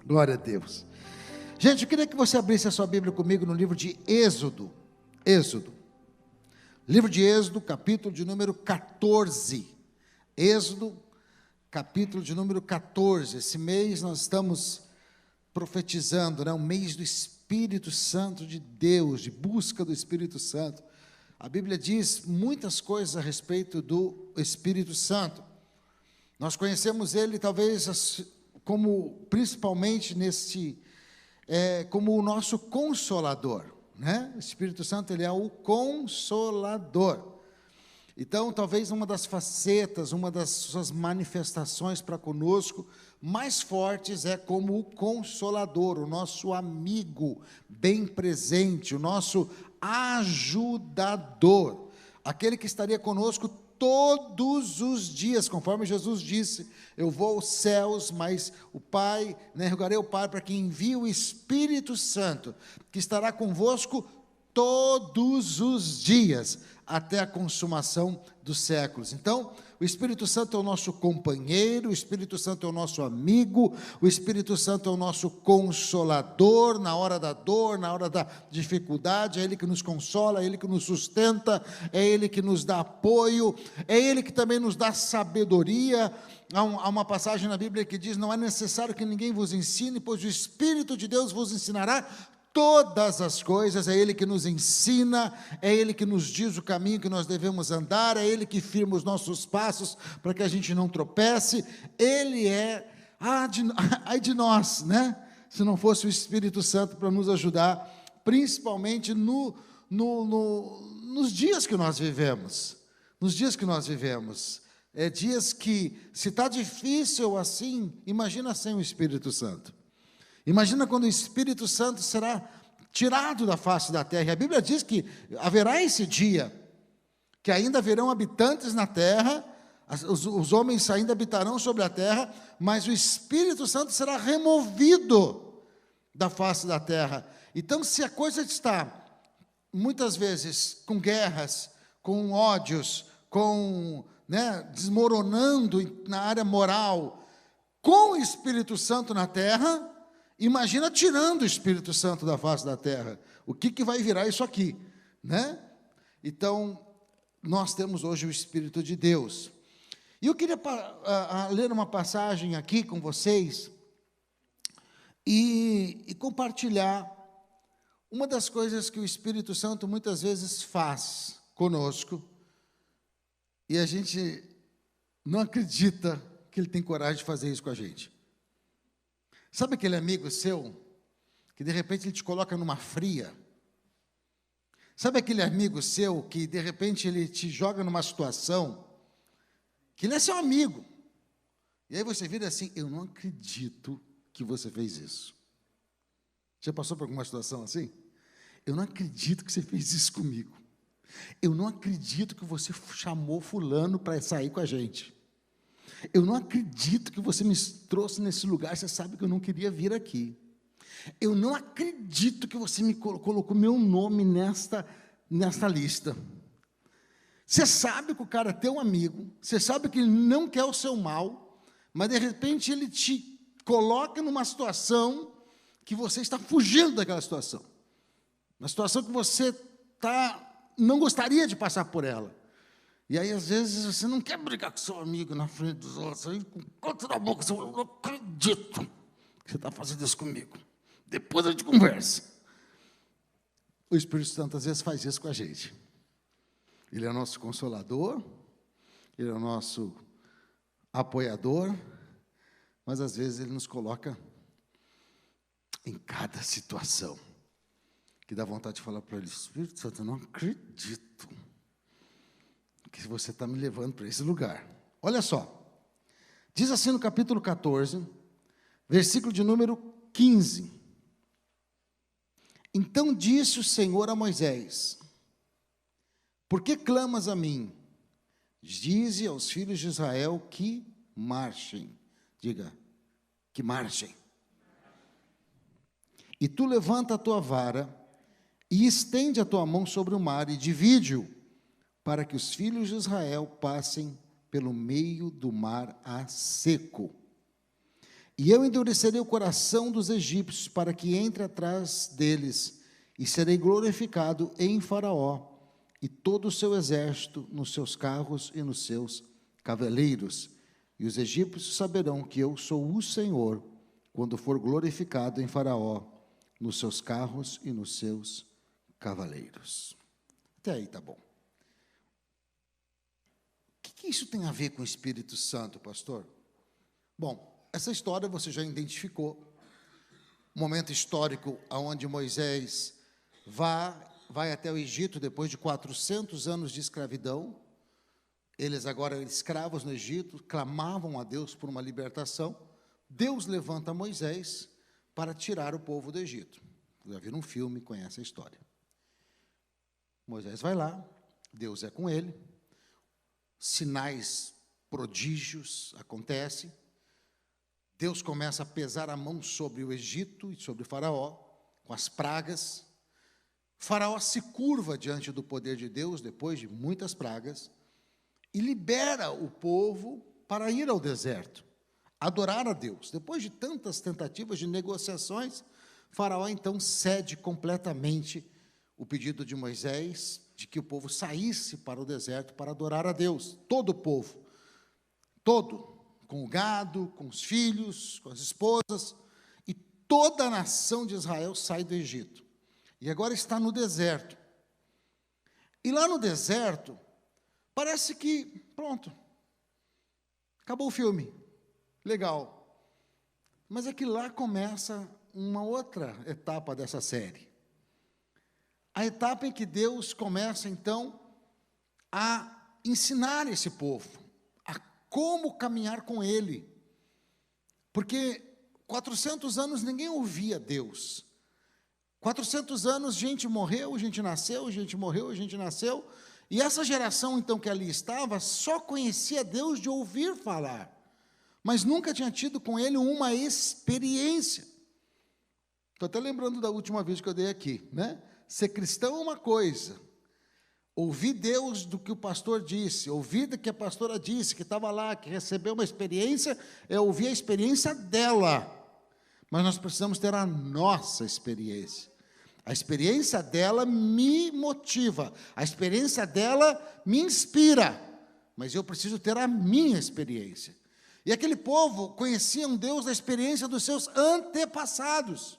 Glória a Deus. Gente, eu queria que você abrisse a sua Bíblia comigo no livro de Êxodo. Livro de Êxodo, capítulo de número 14. Êxodo, capítulo de número 14. Esse mês nós estamos profetizando, né? Um mês do Espírito Santo de Deus, de busca do Espírito Santo. A Bíblia diz muitas coisas a respeito do Espírito Santo. Nós conhecemos ele talvez como, principalmente como o nosso Consolador, né? O Espírito Santo, ele é o Consolador. Então, talvez uma das facetas, uma das suas manifestações para conosco mais fortes é como o Consolador, o nosso amigo bem presente, o nosso ajudador, aquele que estaria conosco todos os dias, conforme Jesus disse: eu vou aos céus, mas o Pai, rogarei ao Pai para que envie o Espírito Santo, que estará convosco todos os dias, até a consumação dos séculos. Então, o Espírito Santo é o nosso companheiro, o Espírito Santo é o nosso amigo, o Espírito Santo é o nosso consolador na hora da dor, na hora da dificuldade. É Ele que nos consola, é Ele que nos sustenta, é Ele que nos dá apoio, é Ele que também nos dá sabedoria. Há uma passagem na Bíblia que diz: não é necessário que ninguém vos ensine, pois o Espírito de Deus vos ensinará todas as coisas. É Ele que nos ensina, é Ele que nos diz o caminho que nós devemos andar, é Ele que firma os nossos passos para que a gente não tropece. Ele é, ai de nós, né? Se não fosse o Espírito Santo para nos ajudar, principalmente nos dias que nós vivemos, dias que, se está difícil assim, imagina sem o Espírito Santo. Imagina quando o Espírito Santo será tirado da face da terra. E a Bíblia diz que haverá esse dia, que ainda haverão habitantes na terra, os homens ainda habitarão sobre a terra, mas o Espírito Santo será removido da face da terra. Então, se a coisa está, muitas vezes, com guerras, com ódios, desmoronando na área moral, com o Espírito Santo na terra, imagina tirando o Espírito Santo da face da terra. O que vai virar isso aqui, né? Então, nós temos hoje o Espírito de Deus. E eu queria ler uma passagem aqui com vocês e compartilhar uma das coisas que o Espírito Santo muitas vezes faz conosco e a gente não acredita que ele tem coragem de fazer isso com a gente. Sabe aquele amigo seu, que de repente ele te coloca numa fria? Sabe aquele amigo seu, que de repente ele te joga numa situação, que ele é seu amigo, e aí você vira assim: eu não acredito que você fez isso. Já passou por alguma situação assim? Eu não acredito que você fez isso comigo. Eu não acredito que você chamou fulano para sair com a gente. Eu não acredito que você me trouxe nesse lugar, você sabe que eu não queria vir aqui. Eu não acredito que você me colocou meu nome nesta lista. Você sabe que o cara é teu amigo, você sabe que ele não quer o seu mal, mas de repente ele te coloca numa situação que você está fugindo daquela situação. Uma situação que você não gostaria de passar por ela. E aí, às vezes, você não quer brigar com seu amigo na frente dos outros, aí, com o canto da boca, eu não acredito que você está fazendo isso comigo. Depois a gente conversa. O Espírito Santo, às vezes, faz isso com a gente. Ele é o nosso consolador, ele é o nosso apoiador, mas, às vezes, ele nos coloca em cada situação que dá vontade de falar para ele: Espírito Santo, eu não acredito que você está me levando para esse lugar. Olha só, diz assim no capítulo 14, versículo de número 15. Então disse o Senhor a Moisés: por que clamas a mim? Dize aos filhos de Israel que marchem. Diga, que marchem. E tu levanta a tua vara e estende a tua mão sobre o mar e divide-o, para que os filhos de Israel passem pelo meio do mar a seco. E eu endurecerei o coração dos egípcios para que entre atrás deles, e serei glorificado em Faraó e todo o seu exército, nos seus carros e nos seus cavaleiros. E os egípcios saberão que eu sou o Senhor, quando for glorificado em Faraó, nos seus carros e nos seus cavaleiros. Até aí tá bom. O que isso tem a ver com o Espírito Santo, pastor? Bom, essa história você já identificou. Um momento histórico onde Moisés vai até o Egito depois de 400 anos de escravidão. Eles agora escravos no Egito, clamavam a Deus por uma libertação. Deus levanta Moisés para tirar o povo do Egito. Já viram um filme, conhece a história. Moisés vai lá, Deus é com ele, sinais, prodígios acontecem. Deus começa a pesar a mão sobre o Egito e sobre Faraó, com as pragas. Faraó se curva diante do poder de Deus, depois de muitas pragas, e libera o povo para ir ao deserto, adorar a Deus. Depois de tantas tentativas de negociações, Faraó então cede completamente o pedido de Moisés, de que o povo saísse para o deserto para adorar a Deus. Todo o povo, todo, com o gado, com os filhos, com as esposas, e toda a nação de Israel sai do Egito. E agora está no deserto. E lá no deserto, parece que, pronto, acabou o filme, legal. Mas é que lá começa uma outra etapa dessa série. A etapa em que Deus começa, então, a ensinar esse povo como caminhar com Ele, porque 400 anos ninguém ouvia Deus, 400 anos gente morreu, gente nasceu, gente morreu, gente nasceu, e essa geração então que ali estava, só conhecia Deus de ouvir falar, mas nunca tinha tido com Ele uma experiência. Estou até lembrando da última vez que eu dei aqui, né? Ser cristão é uma coisa, ouvir Deus do que o pastor disse, ouvir do que a pastora disse, que estava lá, que recebeu uma experiência, é ouvir a experiência dela. Mas nós precisamos ter a nossa experiência. A experiência dela me motiva, a experiência dela me inspira, mas eu preciso ter a minha experiência. E aquele povo conhecia um Deus da experiência dos seus antepassados.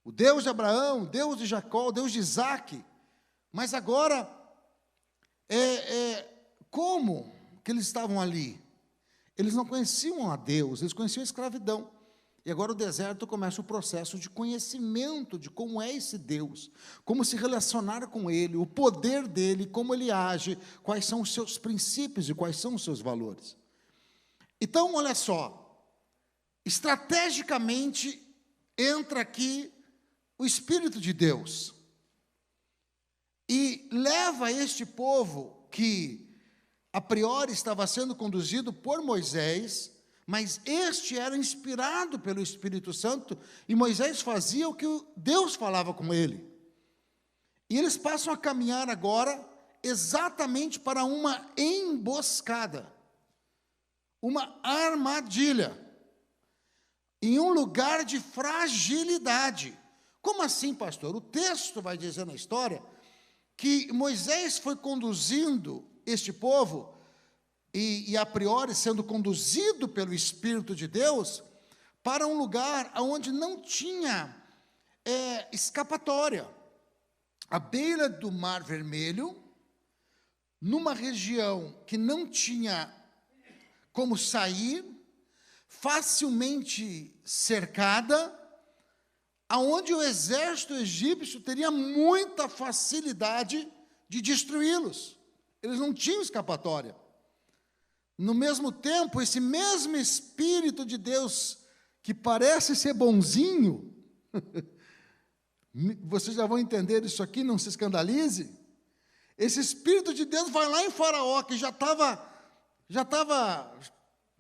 O Deus de Abraão, o Deus de Jacó, o Deus de Isaac. Mas agora, como que eles estavam ali? Eles não conheciam a Deus, eles conheciam a escravidão. E agora o deserto começa o processo de conhecimento de como é esse Deus, como se relacionar com Ele, o poder dEle, como Ele age, quais são os seus princípios e quais são os seus valores. Então, olha só, estrategicamente entra aqui o Espírito de Deus, e leva este povo, que a priori estava sendo conduzido por Moisés, mas este era inspirado pelo Espírito Santo, e Moisés fazia o que Deus falava com ele. E eles passam a caminhar agora exatamente para uma emboscada, uma armadilha, em um lugar de fragilidade. Como assim, pastor? O texto vai dizer na história que Moisés foi conduzindo este povo, e a priori sendo conduzido pelo Espírito de Deus, para um lugar onde não tinha escapatória, à beira do Mar Vermelho, numa região que não tinha como sair, facilmente cercada, aonde o exército egípcio teria muita facilidade de destruí-los. Eles não tinham escapatória. No mesmo tempo, esse mesmo Espírito de Deus, que parece ser bonzinho, vocês já vão entender isso aqui, não se escandalize. Esse Espírito de Deus vai lá em Faraó, que já estava,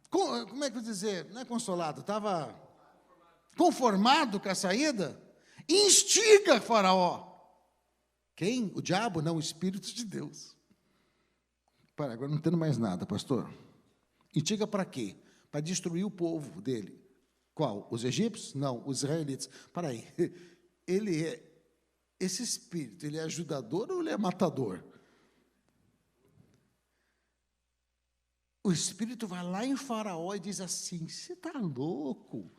como é que eu vou dizer, não é consolado, estava conformado com a saída, instiga Faraó. Quem? O diabo? Não, o Espírito de Deus. Para, agora não entendo mais nada, pastor. Instiga para quê? Para destruir o povo dele. Qual? Os egípcios? Não, os israelitas. Para aí, esse espírito, ele é ajudador ou ele é matador? O espírito vai lá em Faraó e diz assim: você está louco?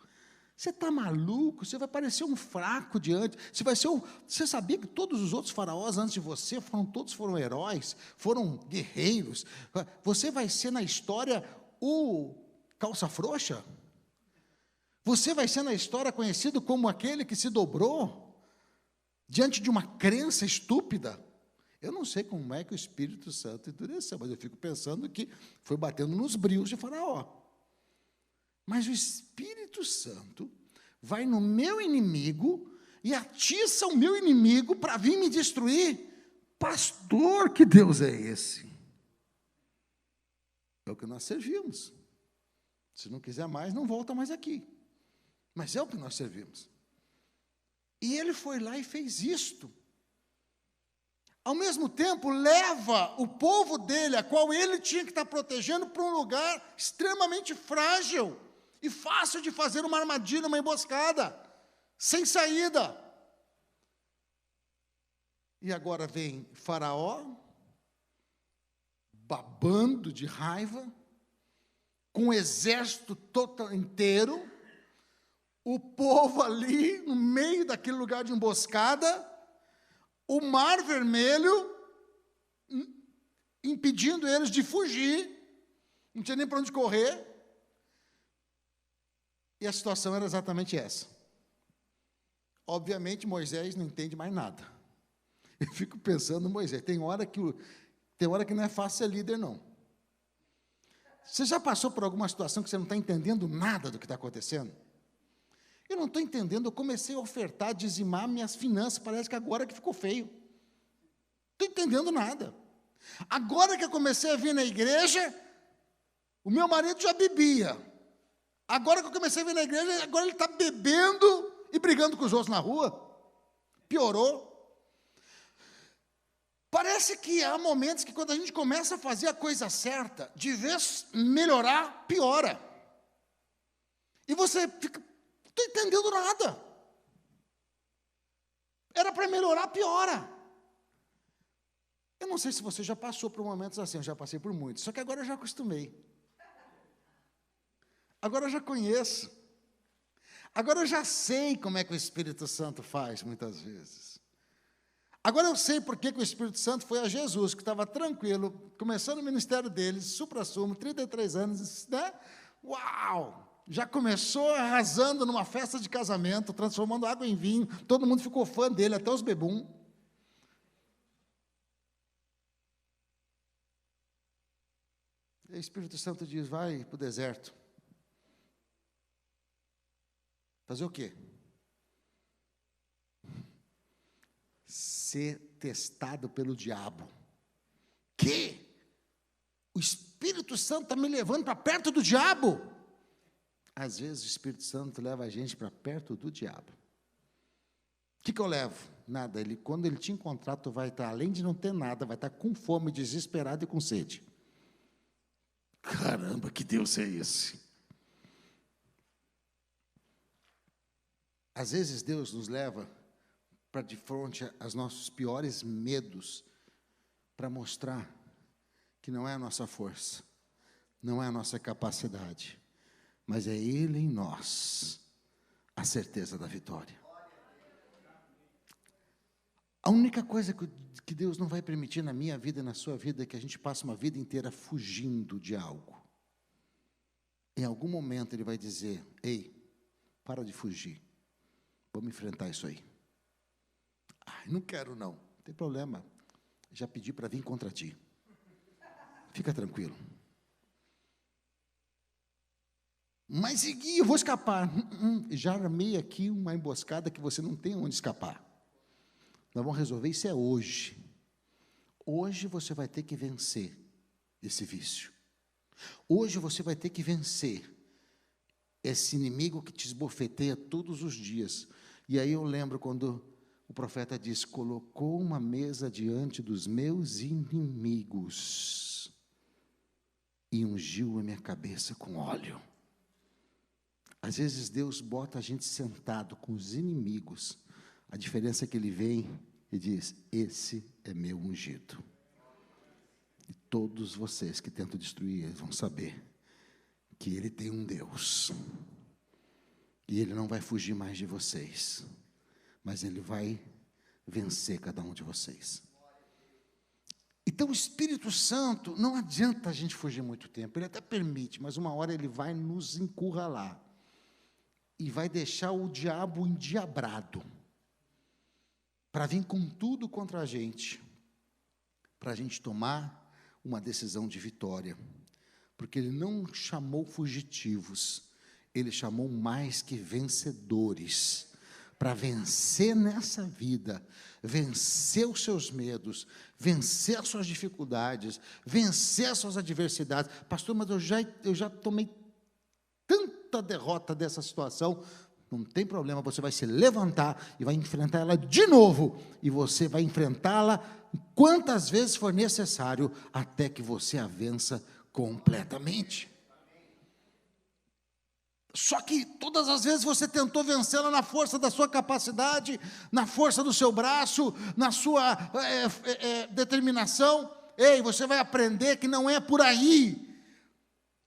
Você está maluco? Você vai parecer um fraco diante. Você sabia que todos os outros faraós antes de você todos foram heróis, foram guerreiros? Você vai ser na história o calça frouxa? Você vai ser na história conhecido como aquele que se dobrou diante de uma crença estúpida? Eu não sei como é que o Espírito Santo endureceu, mas eu fico pensando que foi batendo nos brios de Faraó. Mas o Espírito Santo vai no meu inimigo e atiça o meu inimigo para vir me destruir. Pastor, que Deus é esse? É o que nós servimos. Se não quiser mais, não volta mais aqui. Mas é o que nós servimos. E ele foi lá e fez isto. Ao mesmo tempo, leva o povo dele, a qual ele tinha que estar protegendo, para um lugar extremamente frágil e fácil de fazer uma armadilha, uma emboscada, sem saída. E agora vem Faraó, babando de raiva, com o exército total inteiro, o povo ali, no meio daquele lugar de emboscada, o Mar Vermelho impedindo eles de fugir, não tinha nem para onde correr. E a situação era exatamente essa. Obviamente, Moisés não entende mais nada. Eu fico pensando, Moisés, tem hora que não é fácil ser líder, não. Você já passou por alguma situação que você não está entendendo nada do que está acontecendo? Eu não estou entendendo, eu comecei a ofertar, dizimar minhas finanças, parece que agora que ficou feio. Não estou entendendo nada. Agora que eu comecei a vir na igreja, o meu marido já bebia. Agora que eu comecei a vir na igreja, agora ele está bebendo e brigando com os outros na rua. Piorou. Parece que há momentos que quando a gente começa a fazer a coisa certa, de vez melhorar, piora. E você fica, não estou entendendo nada. Era para melhorar, piora. Eu não sei se você já passou por momentos assim, eu já passei por muitos, só que agora eu já acostumei. Agora eu já conheço. Agora eu já sei como é que o Espírito Santo faz, muitas vezes. Agora eu sei por que o Espírito Santo foi a Jesus, que estava tranquilo, começando o ministério dele, supra-sumo, 33 anos, né? Uau! Já começou arrasando numa festa de casamento, transformando água em vinho, todo mundo ficou fã dele, até os bebum. E o Espírito Santo diz, vai para o deserto. Fazer o quê? Ser testado pelo diabo. Que? O Espírito Santo está me levando para perto do diabo? Às vezes o Espírito Santo leva a gente para perto do diabo. O que eu levo? Nada. Quando ele te encontrar, tu vai estar, além de não ter nada, vai estar com fome, desesperado e com sede. Caramba, que Deus é esse? Às vezes Deus nos leva para de frente aos nossos piores medos, para mostrar que não é a nossa força, não é a nossa capacidade, mas é Ele em nós, a certeza da vitória. A única coisa que Deus não vai permitir na minha vida e na sua vida é que a gente passe uma vida inteira fugindo de algo. Em algum momento Ele vai dizer, ei, para de fugir, vamos enfrentar isso aí. Ai, não quero não, não tem problema, já pedi para vir contra ti, fica tranquilo. Mas eu vou escapar. Já armei aqui uma emboscada que você não tem onde escapar. Nós vamos resolver isso hoje. Hoje você vai ter que vencer esse vício. Hoje você vai ter que vencer esse inimigo que te esbofeteia todos os dias. E aí eu lembro quando o profeta diz, colocou uma mesa diante dos meus inimigos e ungiu a minha cabeça com óleo. Às vezes Deus bota a gente sentado com os inimigos. A diferença é que Ele vem e diz: esse é meu ungido. E todos vocês que tentam destruir Ele vão saber que Ele tem um Deus. E Ele não vai fugir mais de vocês, mas Ele vai vencer cada um de vocês. Então o Espírito Santo, não adianta a gente fugir muito tempo, Ele até permite, mas uma hora Ele vai nos encurralar. E vai deixar o diabo endiabrado, para vir com tudo contra a gente, para a gente tomar uma decisão de vitória. Porque Ele não chamou fugitivos, Ele chamou mais que vencedores, para vencer nessa vida, vencer os seus medos, vencer as suas dificuldades, vencer as suas adversidades. Pastor, mas eu já tomei tanta derrota dessa situação. Não tem problema, você vai se levantar e vai enfrentar ela de novo, e você vai enfrentá-la quantas vezes for necessário, até que você a vença completamente. Só que todas as vezes você tentou vencê-la na força da sua capacidade, na força do seu braço, na sua determinação. Ei, você vai aprender que não é por aí.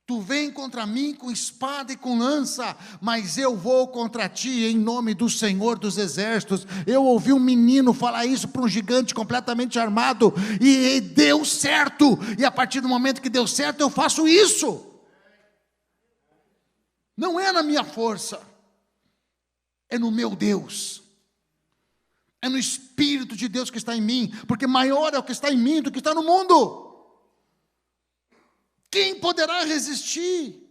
Tu vem contra mim com espada e com lança, mas eu vou contra ti em nome do Senhor dos Exércitos. Eu ouvi um menino falar isso para um gigante completamente armado, e deu certo, e a partir do momento que deu certo, eu faço isso. Não é na minha força, é no meu Deus, é no Espírito de Deus que está em mim, porque maior é o que está em mim do que está no mundo. Quem poderá resistir?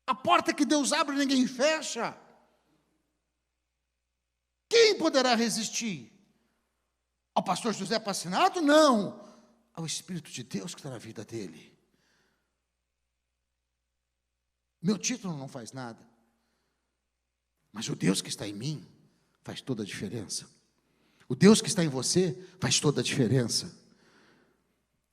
A porta que Deus abre, ninguém fecha. Quem poderá resistir? Ao pastor José Passinato? Não. Ao Espírito de Deus que está na vida dele. Meu título não faz nada. Mas o Deus que está em mim faz toda a diferença. O Deus que está em você faz toda a diferença.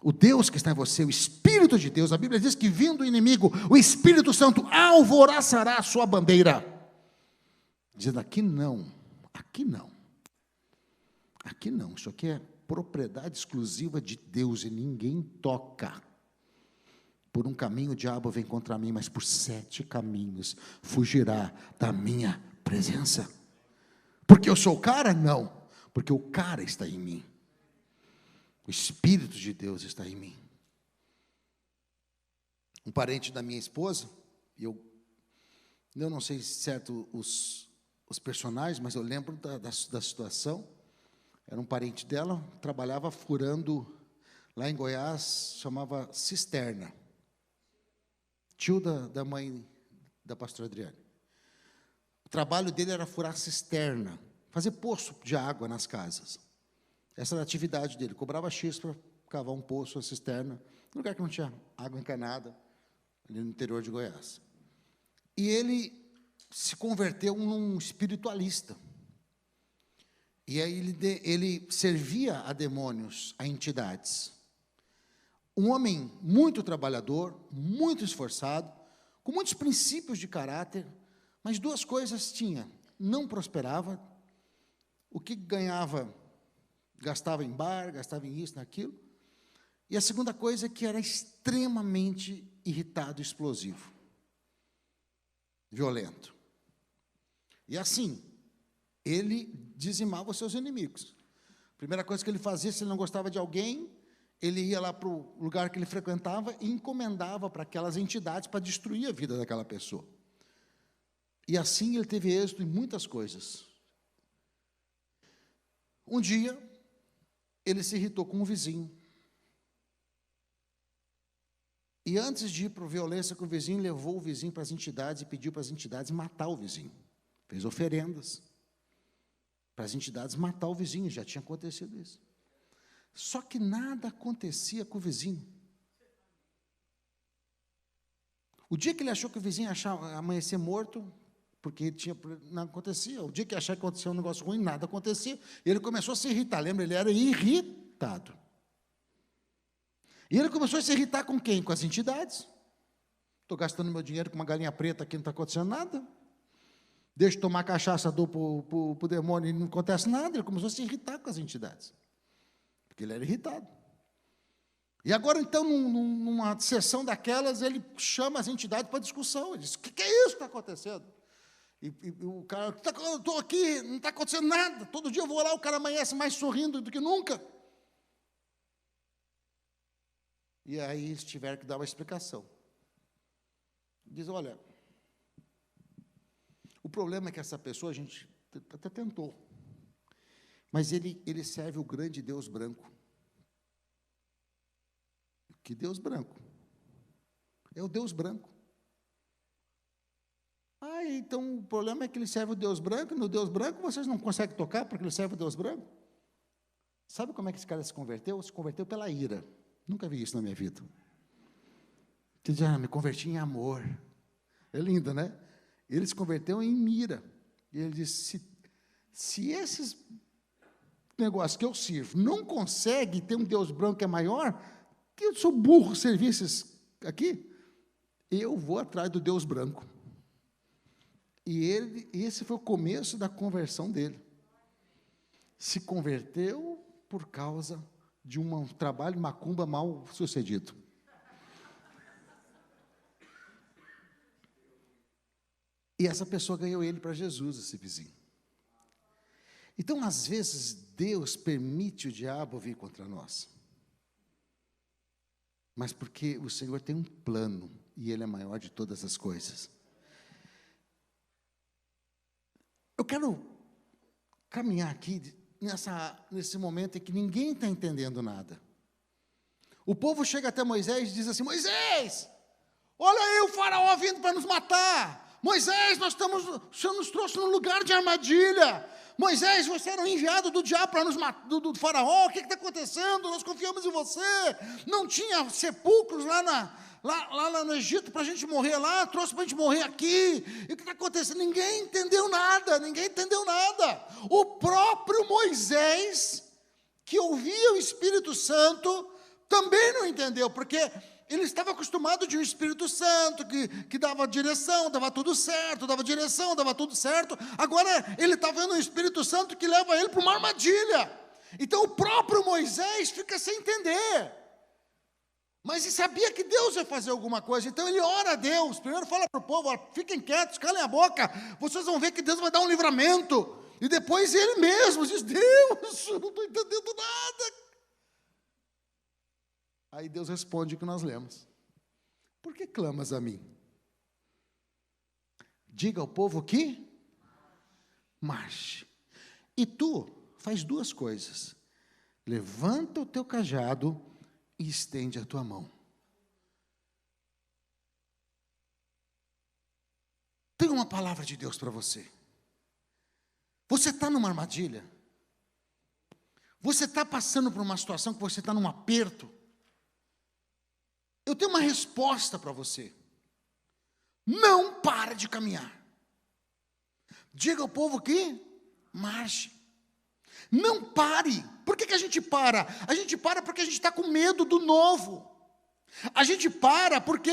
O Deus que está em você, o Espírito de Deus, a Bíblia diz que vindo o inimigo, o Espírito Santo alvoroçará a sua bandeira, dizendo: aqui não, aqui não, aqui não, isso aqui é propriedade exclusiva de Deus e ninguém toca. Por um caminho o diabo vem contra mim, mas por 7 caminhos fugirá da minha presença. Porque eu sou o cara? Não, porque o cara está em mim. O Espírito de Deus está em mim. Um parente da minha esposa, eu não sei certo os personagens, mas eu lembro da situação. Era um parente dela, trabalhava furando, lá em Goiás, chamava cisterna. Tio da mãe da pastora Adriane. O trabalho dele era furar cisterna, fazer poço de água nas casas. Essa era a atividade dele, cobrava X para cavar um poço, uma cisterna, num lugar que não tinha água encanada, ali no interior de Goiás. E ele se converteu num espiritualista. E aí ele servia a demônios, a entidades. Um homem muito trabalhador, muito esforçado, com muitos princípios de caráter, mas 2 coisas tinha: não prosperava, o que ganhava gastava em bar, gastava em isso, naquilo. E a segunda coisa é que era extremamente irritado, explosivo, violento. E assim, ele dizimava os seus inimigos. A primeira coisa que ele fazia, se ele não gostava de alguém, ele ia lá para o lugar que ele frequentava e encomendava para aquelas entidades para destruir a vida daquela pessoa. E assim ele teve êxito em muitas coisas. Um dia, ele se irritou com um vizinho. E antes de ir para a violência com o vizinho, levou o vizinho para as entidades e pediu para as entidades matar o vizinho. Fez oferendas para as entidades matar o vizinho, já tinha acontecido isso. Só que nada acontecia com o vizinho. O dia que ele achou que o vizinho ia amanhecer morto, porque não acontecia. O dia que achar que aconteceu um negócio ruim, nada acontecia. E ele começou a se irritar. Lembra? Ele era irritado. E ele começou a se irritar com quem? Com as entidades. Estou gastando meu dinheiro com uma galinha preta aqui, não está acontecendo nada. Deixa eu tomar cachaça para o demônio e não acontece nada. Ele começou a se irritar com as entidades, porque ele era irritado. E agora, então, numa sessão daquelas, ele chama as entidades para discussão. Ele diz: o que é isso que está acontecendo? E o cara: eu estou aqui, não está acontecendo nada. Todo dia eu vou lá, o cara amanhece mais sorrindo do que nunca. E aí eles tiveram que dar uma explicação. Diz: olha, o problema é que essa pessoa, a gente até tentou, mas ele serve o grande Deus branco. Que Deus branco? É o Deus branco. Ah, então o problema é que ele serve o Deus branco, e no Deus branco vocês não conseguem tocar porque ele serve o Deus branco? Sabe como é que esse cara se converteu? Se converteu pela ira. Nunca vi isso na minha vida. Ele diz: me converti em amor. É lindo, né? Ele se converteu em ira. E ele disse: se esses negócios que eu sirvo não conseguem ter um Deus branco que é maior, que eu sou burro servir esses aqui, eu vou atrás do Deus branco. E esse foi o começo da conversão dele. Se converteu por causa de um trabalho de macumba mal sucedido. E essa pessoa ganhou ele para Jesus, esse vizinho. Então, às vezes, Deus permite o diabo vir contra nós. Mas porque o Senhor tem um plano, e Ele é maior de todas as coisas. Eu quero caminhar aqui nesse momento em que ninguém está entendendo nada. O povo chega até Moisés e diz assim: Moisés, olha aí o faraó vindo para nos matar. Moisés, o Senhor nos trouxe num lugar de armadilha. Moisés, você era um enviado do diabo para nos matar, do faraó. O que está acontecendo? Nós confiamos em você. Não tinha sepulcros lá no Egito para a gente morrer lá, trouxe para a gente morrer aqui. E o que está acontecendo? Ninguém entendeu nada. O próprio Moisés, que ouvia o Espírito Santo, também não entendeu, porque ele estava acostumado de um Espírito Santo que dava direção, dava tudo certo, Agora ele está vendo um Espírito Santo que leva ele para uma armadilha. Então o próprio Moisés fica sem entender. Mas ele sabia que Deus ia fazer alguma coisa, então ele ora a Deus. Primeiro fala para o povo: fiquem quietos, calem a boca, vocês vão ver que Deus vai dar um livramento. E depois ele mesmo diz: Deus, eu não estou entendendo nada. Aí Deus responde o que nós lemos: por que clamas a mim? Diga ao povo que marche. E tu faz duas coisas: levanta o teu cajado e estende a tua mão. Tem uma palavra de Deus para você. Você está numa armadilha. Você está passando por uma situação que você está num aperto. Eu tenho uma resposta para você. Não para de caminhar. Diga ao povo que marche. Não pare. Por que a gente para? A gente para porque a gente está com medo do novo. A gente para porque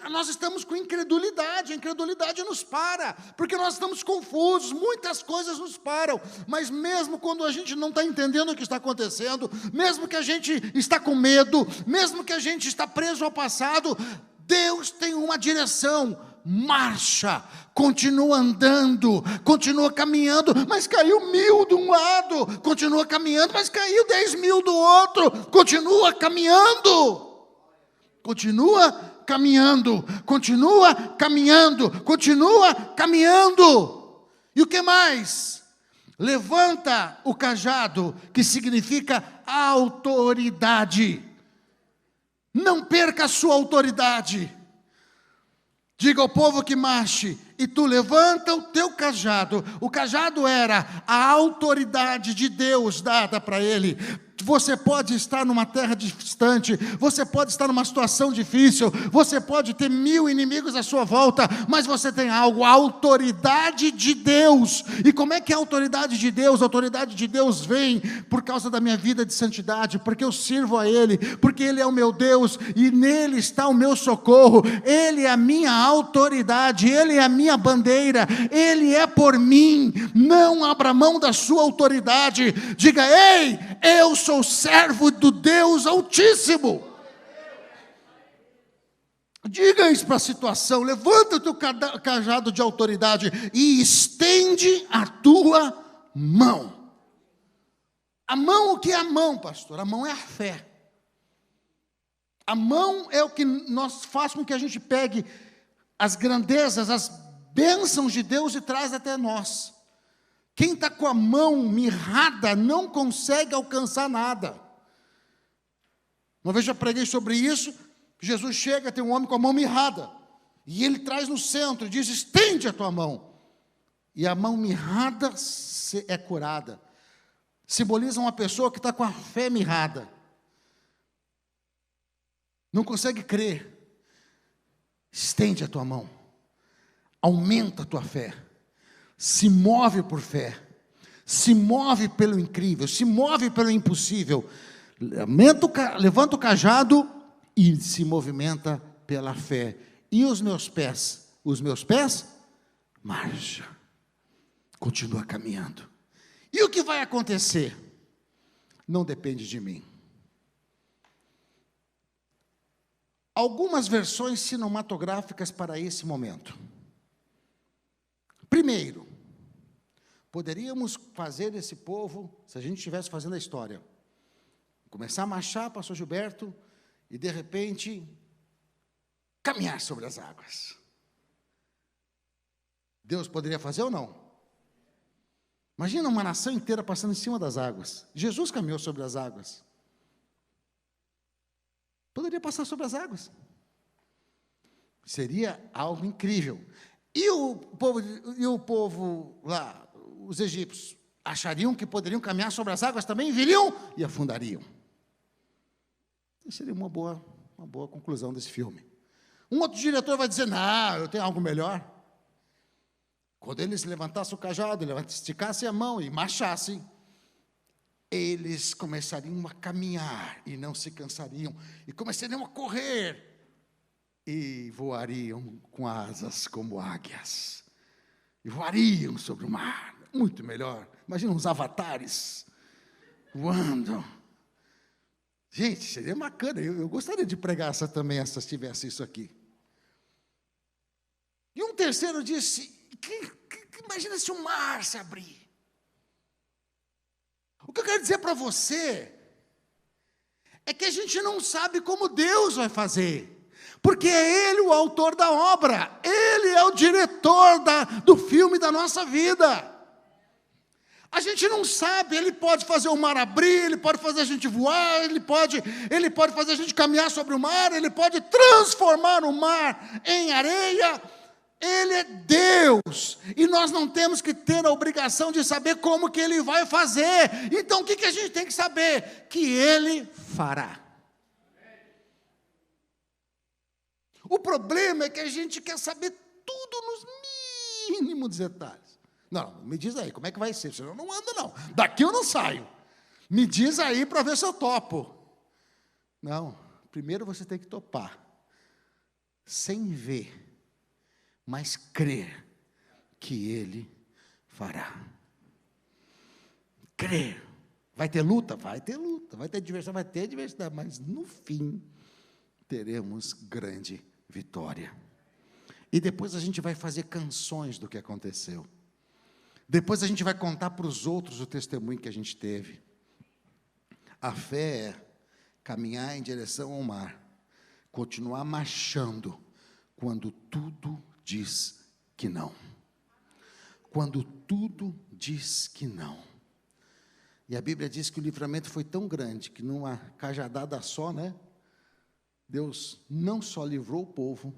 nós estamos com incredulidade. A incredulidade nos para, porque nós estamos confusos, muitas coisas nos param. Mas mesmo quando a gente não está entendendo o que está acontecendo, mesmo que a gente está com medo, mesmo que a gente está preso ao passado, Deus tem uma direção. Marcha, continua andando, continua caminhando, mas caiu 1000 de um lado, continua caminhando, mas caiu 10.000 do outro, continua caminhando. Continua caminhando, continua caminhando, continua caminhando. E o que mais? Levanta o cajado, que significa autoridade. Não perca a sua autoridade. Diga ao povo que marche, e tu levanta o teu cajado. O cajado era a autoridade de Deus dada para ele. Você pode estar numa terra distante, você pode estar numa situação difícil, você pode ter 1000 inimigos à sua volta, mas você tem algo, a autoridade de Deus. E como é que é a autoridade de Deus? A autoridade de Deus vem por causa da minha vida de santidade, porque eu sirvo a Ele, porque Ele é o meu Deus, e nele está o meu socorro. Ele é a minha autoridade, Ele é a minha bandeira, Ele é por mim. Não abra mão da sua autoridade, diga: ei, eu sou servo do Deus Altíssimo. Diga isso para a situação, levanta o teu cajado de autoridade e estende a tua mão. A mão, o que é a mão, pastor? A mão é a fé. A mão é o que faz com que a gente pegue as grandezas, as bênçãos de Deus e traz até nós. Quem está com a mão mirrada não consegue alcançar nada. Uma vez já preguei sobre isso. Jesus chega, tem um homem com a mão mirrada, e ele traz no centro, diz: estende a tua mão. E a mão mirrada é curada. Simboliza uma pessoa que está com a fé mirrada, não consegue crer. Estende a tua mão, aumenta a tua fé, se move por fé, se move pelo incrível, se move pelo impossível. Levanta o cajado e se movimenta pela fé. E os meus pés? Os meus pés? Marcha. Continua caminhando. E o que vai acontecer? Não depende de mim. Algumas versões cinematográficas para esse momento. Primeiro, poderíamos fazer esse povo, se a gente estivesse fazendo a história, começar a marchar, pastor Gilberto, e de repente, caminhar sobre as águas. Deus poderia fazer ou não? Imagina uma nação inteira passando em cima das águas. Jesus caminhou sobre as águas. Poderia passar sobre as águas. Seria algo incrível. E o povo lá, os egípcios, achariam que poderiam caminhar sobre as águas também, viriam e afundariam. Isso seria uma boa conclusão desse filme. Um outro diretor vai dizer: não, eu tenho algo melhor. Quando eles levantassem o cajado, esticassem a mão e marchassem, eles começariam a caminhar e não se cansariam, e começariam a correr, e voariam com asas como águias, e voariam sobre o mar. Muito melhor. Imagina uns avatares voando. Gente, seria bacana. Eu gostaria de pregar se tivesse isso aqui. E um terceiro disse: imagina se o mar se abrir. O que eu quero dizer para você é que a gente não sabe como Deus vai fazer, porque é Ele o autor da obra, Ele é o diretor do filme da nossa vida. A gente não sabe. Ele pode fazer o mar abrir, Ele pode fazer a gente voar, Ele pode fazer a gente caminhar sobre o mar, Ele pode transformar o mar em areia. Ele é Deus, e nós não temos que ter a obrigação de saber como que Ele vai fazer. Então o que a gente tem que saber? Que Ele fará. O problema é que a gente quer saber tudo nos mínimos detalhes. Não, me diz aí, como é que vai ser? Senão eu não ando não, daqui eu não saio. Me diz aí para ver se eu topo. Não, primeiro você tem que topar, sem ver, mas crer que Ele fará. Crer. Vai ter luta? Vai ter luta. Vai ter diversidade, mas no fim teremos grande vitória. E depois a gente vai fazer canções do que aconteceu. Depois a gente vai contar para os outros o testemunho que a gente teve. A fé é caminhar em direção ao mar, continuar marchando quando tudo diz que não. Quando tudo diz que não. E a Bíblia diz que o livramento foi tão grande que numa cajadada só, Deus não só livrou o povo,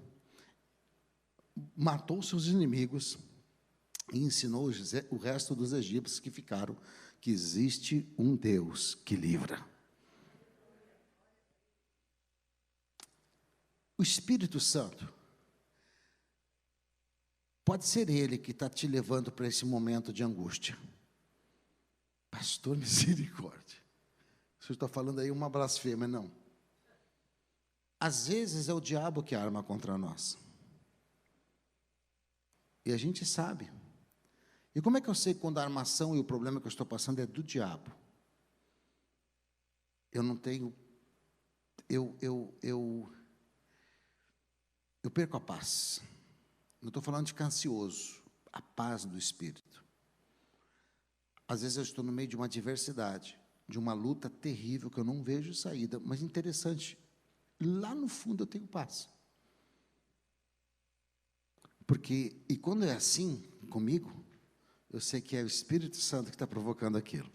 matou seus inimigos e ensinou o resto dos egípcios que ficaram que existe um Deus que livra. O Espírito Santo, pode ser Ele que está te levando para esse momento de angústia. Pastor, misericórdia. O senhor está falando aí uma blasfêmia, não. Às vezes é o diabo que arma contra nós. E a gente sabe. E como é que eu sei quando a armação e o problema que eu estou passando é do diabo? Eu não tenho... Eu perco a paz. Não estou falando de ficar ansioso. A paz do Espírito. Às vezes eu estou no meio de uma adversidade, de uma luta terrível que eu não vejo saída. Mas interessante, lá no fundo eu tenho paz. Porque, e quando é assim comigo, eu sei que é o Espírito Santo que está provocando aquilo.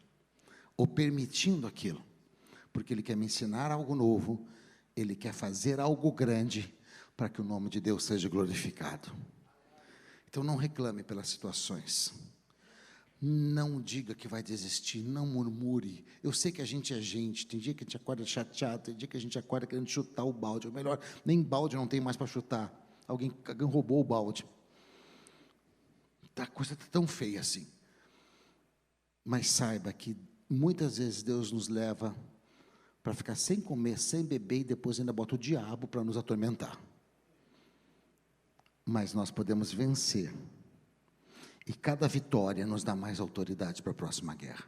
Ou permitindo aquilo. Porque Ele quer me ensinar algo novo. Ele quer fazer algo grande para que o nome de Deus seja glorificado. Então não reclame pelas situações. Não diga que vai desistir, não murmure. Eu sei que a gente é gente, tem dia que a gente acorda chateado, tem dia que a gente acorda querendo chutar o balde. Ou melhor, nem balde não tem mais para chutar. Alguém roubou o balde. A coisa está tão feia assim. Mas saiba que muitas vezes Deus nos leva para ficar sem comer, sem beber, e depois ainda bota o diabo para nos atormentar. Mas nós podemos vencer. E cada vitória nos dá mais autoridade para a próxima guerra.